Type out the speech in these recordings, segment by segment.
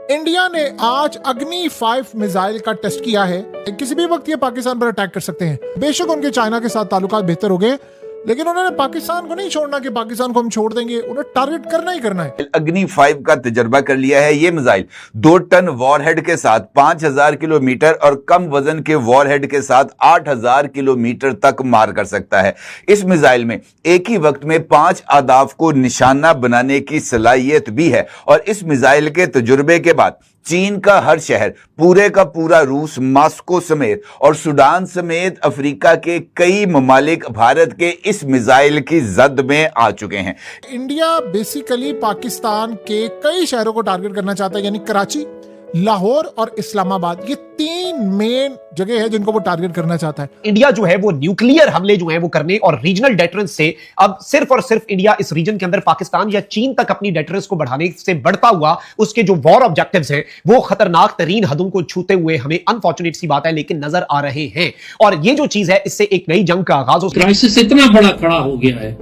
India ने आज अग्नि 5 मिसाइल का टेस्ट किया है। किसी भी वक्त ये पाकिस्तान पर अटैक कर सकते हैं। बेशक उनके चाइना के साथ ताल्लुकात बेहतर हो गए, लेकिन उन्होंने पाकिस्तान को नहीं छोड़ना कि पाकिस्तान को हम छोड़ देंगे, उन्हें टारगेट करना ही करना है। अग्नि 5 का तजर्बा कर लिया है। ये मिसाइल 2 टन वॉरहेड के साथ 5000 किलोमीटर और कम वजन के वॉरहेड के साथ 8000 किलोमीटर तक मार कर सकता है। इस मिसाइल में एक ही वक्त में 5 अहदाफ को निशाना बनाने की सलाहियत भी है और इस मिसाइल के तजुर्बे के बाद चीन का हर शहर, पूरे का पूरा रूस, मॉस्को समेत और सूडान समेत अफ्रीका के कई ममालिक भारत के इस मिसाइल की जद में आ चुके हैं। इंडिया बेसिकली पाकिस्तान के कई शहरों को टारगेट करना चाहता है, यानी कराची, लाहौर और इस्लामाबाद। ये 3 मेन जगह है जिनको वो टारगेट करना चाहता है। इंडिया जो है वो न्यूक्लियर हमले जो है वो करने और रीजनल डेटरेंस से अब सिर्फ और सिर्फ इंडिया इस रीजन के अंदर पाकिस्तान या चीन तक अपनी डेटरेंस को बढ़ाने से बढ़ता हुआ उसके जो वॉर ऑब्जेक्टिव्स हैं वो खतरनाक तरीन हदों को छूते हुए हमें अनफॉर्चुनेट सी बात है लेकिन नजर आ रहे हैं। और ये जो चीज है इससे एक नई जंग का आगाज हो। क्राइसिस इतना बड़ा खड़ा हो गया है,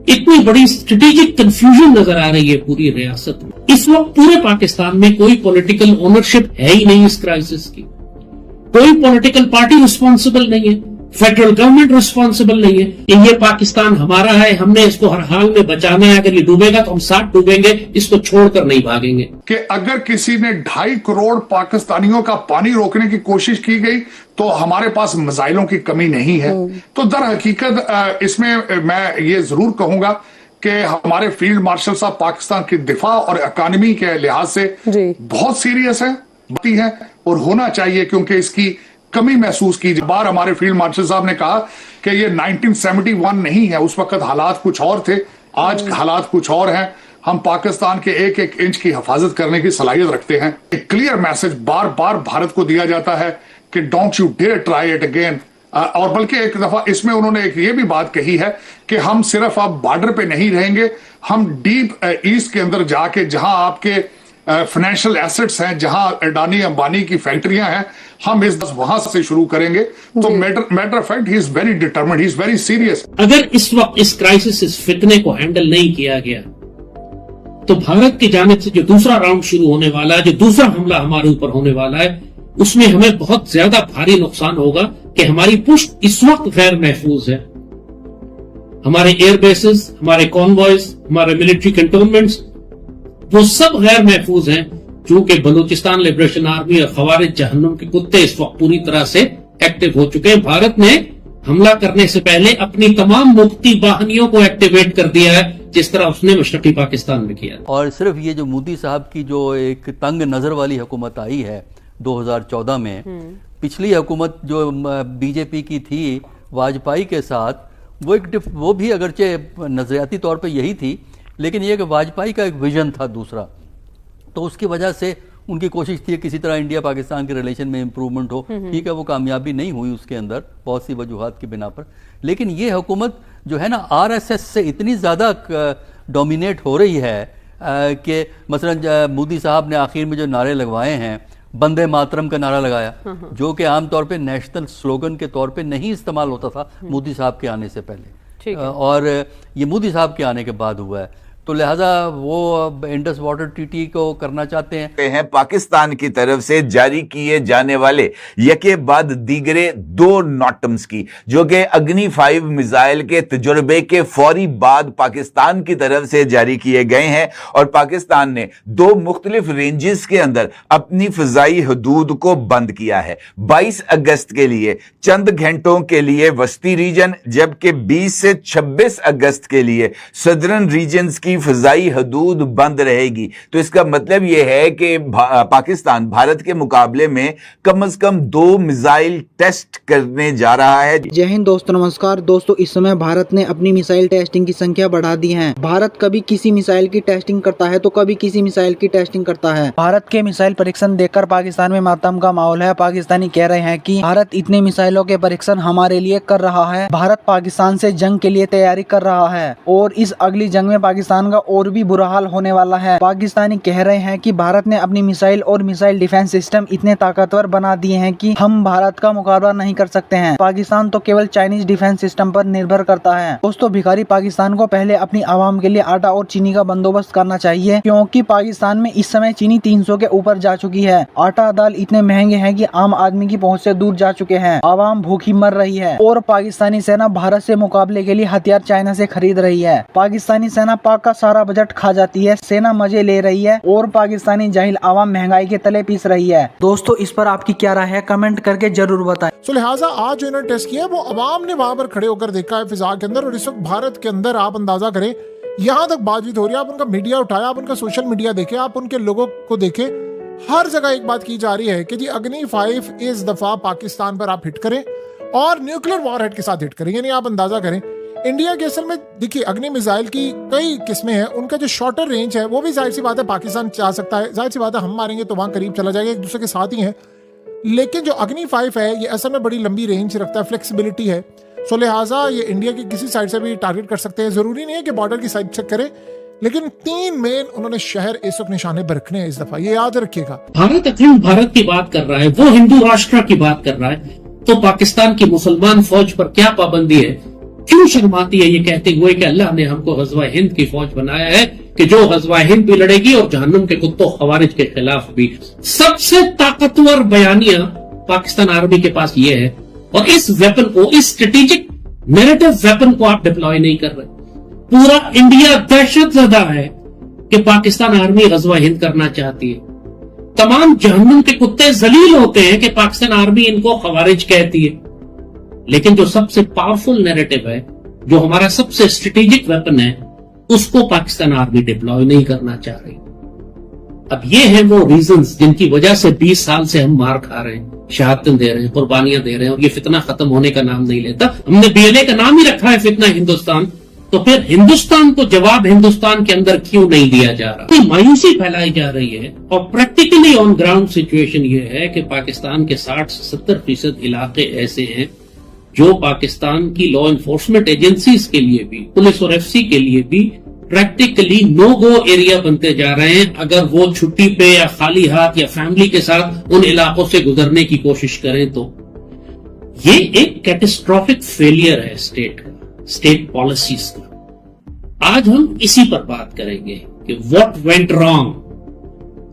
इतनी बड़ी स्ट्रेटेजिक कंफ्यूजन नजर आ रही है पूरी रियासत में। इस वक्त पूरे पाकिस्तान में कोई पॉलिटिकल ओनरशिप है ही नहीं इस क्राइसिस की। कोई पॉलिटिकल पार्टी रिस्पॉन्सिबल नहीं है, फेडरल गवर्नमेंट रिस्पॉन्सिबल नहीं है कि ये पाकिस्तान हमारा है, हमने इसको हर हाल में बचाना है। अगर ये डूबेगा तो हम साथ डूबेंगे, इसको छोड़कर नहीं भागेंगे। कि अगर किसी ने 2.5 करोड़ पाकिस्तानियों का पानी रोकने की कोशिश की गई तो हमारे पास मिसाइलों की कमी नहीं है। तो दर हकीकत इसमें मैं ये जरूर कहूंगा कि हमारे फील्ड मार्शल साहब पाकिस्तान की दिफा और इकानमी के लिहाज से बहुत सीरियस है और होना चाहिए, क्योंकि इसकी कमी महसूस की। बार हमारे फील्ड मार्शल साहब ने कहा कि ये 1971 नहीं है, उस वक्त हालात कुछ और थे, आज हालात कुछ और हैं। हम पाकिस्तान के एक एक इंच की हिफाजत करने की सलाहियत रखते हैं। एक क्लियर मैसेज बार बार भारत को दिया जाता है कि don't you dare try it again. और बल्कि एक दफा इसमें उन्होंने एक ये भी बात कही है कि हम सिर्फ अब बॉर्डर पे नहीं रहेंगे, हम डीप ईस्ट के अंदर जाके जहां आपके फाइनेंशियल एसेट्स हैं, जहां अडानी अंबानी की फैक्ट्रियां हैं, हम इस वहां से शुरू करेंगे। तो matter of fact he is very determined, he is very serious. अगर इस वक्त इस क्राइसिस, इस फितने को हैंडल नहीं किया गया तो भारत की जानिब से जो दूसरा राउंड शुरू होने वाला है, जो दूसरा हमला हमारे ऊपर होने वाला है, उसमें हमें बहुत ज्यादा भारी नुकसान होगा कि हमारी पुष्ट इस वक्त गैर महफूज है। हमारे एयरबेसेस, हमारे कॉन्वॉयज, हमारे मिलिट्री कंटोनमेंट्स, वो सब गैर महफूज हैं, चूंकि बलूचिस्तान लिबरेशन आर्मी और खवारिज जहन्नुम के कुत्ते इस वक्त पूरी तरह से एक्टिव हो चुके हैं। भारत ने हमला करने से पहले अपनी तमाम मुक्ति वाहिनियों को एक्टिवेट कर दिया है, जिस तरह उसने मशरकी पाकिस्तान में किया। और सिर्फ ये जो मोदी साहब की जो एक तंग नजर वाली हुकूमत आई है 2014 में, पिछली हुकूमत जो बीजेपी की थी वाजपेयी के साथ, वो भी अगरचे नजरियाती तौर पे यही थी, लेकिन ये कि वाजपेयी का एक विजन था दूसरा, तो उसकी वजह से उनकी कोशिश थी किसी तरह इंडिया पाकिस्तान के रिलेशन में इम्प्रूवमेंट हो। ठीक है, वो कामयाबी नहीं हुई उसके अंदर बहुत सी वजूहात की बिना पर। लेकिन ये हुकूमत जो है ना आरएसएस से इतनी ज़्यादा डोमिनेट हो रही है कि मसलन मोदी साहब ने आखिर में जो नारे लगवाए हैं, वंदे मातरम का नारा लगाया, जो कि आमतौर पे नेशनल स्लोगन के तौर पे नहीं इस्तेमाल होता था मोदी साहब के आने से पहले, और ये मोदी साहब के आने के बाद हुआ है। तो लिहाजा वो इंडस वाटर ट्रीटी को करना चाहते हैं। पाकिस्तान की तरफ से जारी किए जाने वाले यके बाद दीगरे 2 नॉटम्स की, जो कि अग्नि 5 मिसाइल के तजुर्बे के फौरी बाद पाकिस्तान की तरफ से जारी किए गए हैं और पाकिस्तान ने 2 मुख्तलिफ रेंजेस के अंदर अपनी फिजाई हदूद को बंद किया है। 22 अगस्त के लिए चंद घंटों के लिए वस्ती रीजन, जबकि 20 से 26 अगस्त के लिए सदरन रीजन्स की फिजाई हदूद बंद रहेगी। तो इसका मतलब यह है कि पाकिस्तान भारत के मुकाबले में कम से कम 2 मिसाइल टेस्ट करने जा रहा है। जय हिंद दोस्तों, नमस्कार दोस्तों। इस समय भारत ने अपनी मिसाइल टेस्टिंग की संख्या बढ़ा दी है। भारत कभी किसी मिसाइल की टेस्टिंग करता है तो कभी किसी मिसाइल की टेस्टिंग करता है। भारत के मिसाइल परीक्षण देखकर पाकिस्तान में मातम का माहौल है। पाकिस्तानी कह रहे हैं कि भारत इतने मिसाइलों के परीक्षण हमारे लिए कर रहा है। भारत पाकिस्तान से जंग के लिए तैयारी कर रहा है और इस अगली जंग में पाकिस्तान पाकिस्तान का और भी बुरा हाल होने वाला है। पाकिस्तानी कह रहे हैं कि भारत ने अपनी मिसाइल और मिसाइल डिफेंस सिस्टम इतने ताकतवर बना दिए हैं कि हम भारत का मुकाबला नहीं कर सकते हैं। पाकिस्तान तो केवल चाइनीज डिफेंस सिस्टम पर निर्भर करता है। दोस्तों, भिखारी पाकिस्तान को पहले अपनी आवाम के लिए आटा और चीनी का बंदोबस्त करना चाहिए, क्योंकि पाकिस्तान में इस समय चीनी 300 के ऊपर जा चुकी है। आटा दाल इतने महंगे हैं कि आम आदमी की पहुंच से दूर जा चुके हैं। आवाम भूखी मर रही है और पाकिस्तानी सेना भारत से मुकाबले के लिए हथियार चाइना से खरीद रही है। पाकिस्तानी सेना पाक का सारा बजट खा जाती है, सेना मजे ले रही है और पाकिस्तानी जाहिल आवाम महंगाई के तले पीस रही है। दोस्तों, इस पर आपकी क्या राय है, कमेंट करके जरूर बताएं। तो लिहाजा आज जो इन्होंने टेस्ट किया वो अवाम ने वहां पर खड़े होकर देखा है फिजा के अंदर, और इस वक्त भारत के अंदर आप अंदाजा करें यहाँ तक बातचीत हो रही है। आप उनका मीडिया उठाया, आप उनका सोशल मीडिया देखे, आप उनके लोगों को देखे, हर जगह एक बात की जा रही है कि जी अग्नि 5 इस दफा पाकिस्तान पर आप हिट करें और न्यूक्लियर वॉरहेड के साथ हिट करें। यानी आप अंदाजा करें इंडिया के असल में देखिए अग्नि मिसाइल की कई किस्में हैं, उनका जो शॉर्टर रेंज है वो भी जाहिर सी बात है पाकिस्तान चाह सकता है, जाहिर सी बात है हम मारेंगे तो वहां करीब चला जाएगा, एक दूसरे के साथ ही है। लेकिन जो अग्नि 5 है ये असल में बड़ी लंबी रेंज रखता है, फ्लेक्सिबिलिटी है। सो लिहाजा ये इंडिया की किसी साइड से भी टारगेट कर सकते हैं, जरूरी नहीं है कि बॉर्डर की साइड चेक करें, लेकिन 3 मेन उन्होंने शहर इस वक्त निशाने पर रखने हैं इस दफा, ये याद रखिएगा। भारत अखंड भारत की बात कर रहा है, वो हिंदू राष्ट्र की बात कर रहा है, तो पाकिस्तान की मुसलमान फौज पर क्या पाबंदी है? क्यों शर्माती है ये कहते हुए कि अल्लाह ने हमको गज़वा हिंद की फौज बनाया है कि जो गज़वा हिंद भी लड़ेगी और जहन्नुम के कुत्तों खवारिज के खिलाफ भी। सबसे ताकतवर बयानिया पाकिस्तान आर्मी के पास ये है, और इस वेपन को, इस स्ट्रेटेजिक नैरेटिव वेपन को आप डिप्लॉय नहीं कर रहे। पूरा इंडिया दहशतज़दा है कि पाकिस्तान आर्मी गज़वा हिंद करना चाहती है। तमाम जहन्नुम के कुत्ते जलील होते हैं कि पाकिस्तान आर्मी इनको खवारिज कहती है। लेकिन जो सबसे पावरफुल नैरेटिव है, जो हमारा सबसे स्ट्रेटेजिक वेपन है, उसको पाकिस्तान आर्मी डिप्लॉय नहीं करना चाह रही। अब ये हैं वो रीजंस जिनकी वजह से 20 साल से हम मार खा रहे हैं, शहादतें दे रहे हैं, कुर्बानियां दे रहे हैं, और ये फितना खत्म होने का नाम नहीं लेता। हमने बीएलए का नाम ही रखा है फितना हिंदुस्तान, तो फिर हिंदुस्तान को जवाब हिंदुस्तान के अंदर क्यों नहीं दिया जा रहा? मायूसी फैलाई जा रही है, और प्रैक्टिकली ऑन ग्राउंड सिचुएशन ये है कि पाकिस्तान के 60 से 70% इलाके ऐसे हैं जो पाकिस्तान की लॉ एनफोर्समेंट एजेंसीज के लिए भी, पुलिस और एफसी के लिए भी प्रैक्टिकली नो गो एरिया बनते जा रहे हैं। अगर वो छुट्टी पे या खाली हाथ या फैमिली के साथ उन इलाकों से गुजरने की कोशिश करें, तो ये एक कैटेस्ट्रॉफिक फेलियर है स्टेट का, स्टेट पॉलिसीज का। आज हम इसी पर बात करेंगे कि व्हाट वेंट रॉन्ग,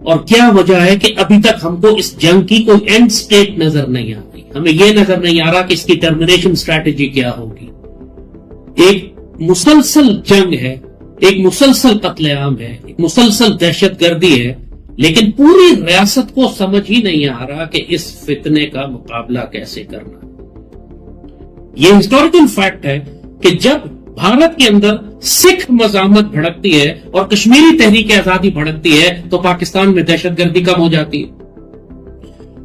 और क्या वजह है कि अभी तक हमको इस जंग की कोई एंड स्टेट नजर नहीं आती। हमें यह नजर नहीं आ रहा कि इसकी टर्मिनेशन स्ट्रैटेजी क्या होगी। एक मुसलसल जंग है, एक मुसलसल कत्लेआम है, एक मुसलसल दहशतगर्दी है, लेकिन पूरी रियासत को समझ ही नहीं आ रहा कि इस फितने का मुकाबला कैसे करना। यह हिस्टोरिकल फैक्ट है कि जब भारत के अंदर सिख मज़ामत भड़कती है और कश्मीरी तहरीक आजादी भड़कती है, तो पाकिस्तान में दहशतगर्दी कम हो जाती है।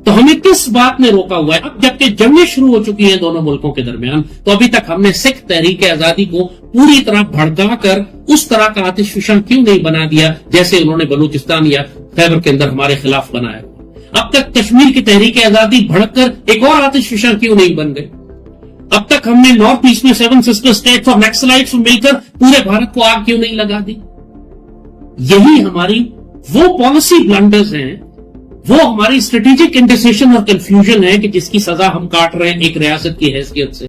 तो हमें किस बात ने रोका हुआ है? अब जबकि जंगें शुरू हो चुकी हैं दोनों मुल्कों के दरमियान, तो अभी तक हमने सिख तहरीक आजादी को पूरी तरह भड़का कर उस तरह का आतिशफिशां क्यों नहीं बना दिया जैसे उन्होंने बलूचिस्तान या खैबर के अंदर हमारे खिलाफ बनाया? अब तक कश्मीर की तहरीक आजादी भड़क कर एक और आतिशफिशां क्यों नहीं बन गए? अब तक हमने नॉर्थ ईस्ट में 7 सिस्टर स्टेट्स और नक्सलाइट्स में मिलकर पूरे भारत को आग क्यों नहीं लगा दी? यही हमारी वो पॉलिसी ब्लंडर्स हैं, वो हमारी स्ट्रेटेजिक इंडिसिजन और कंफ्यूजन है कि जिसकी सजा हम काट रहे हैं एक रियासत की हैसियत से।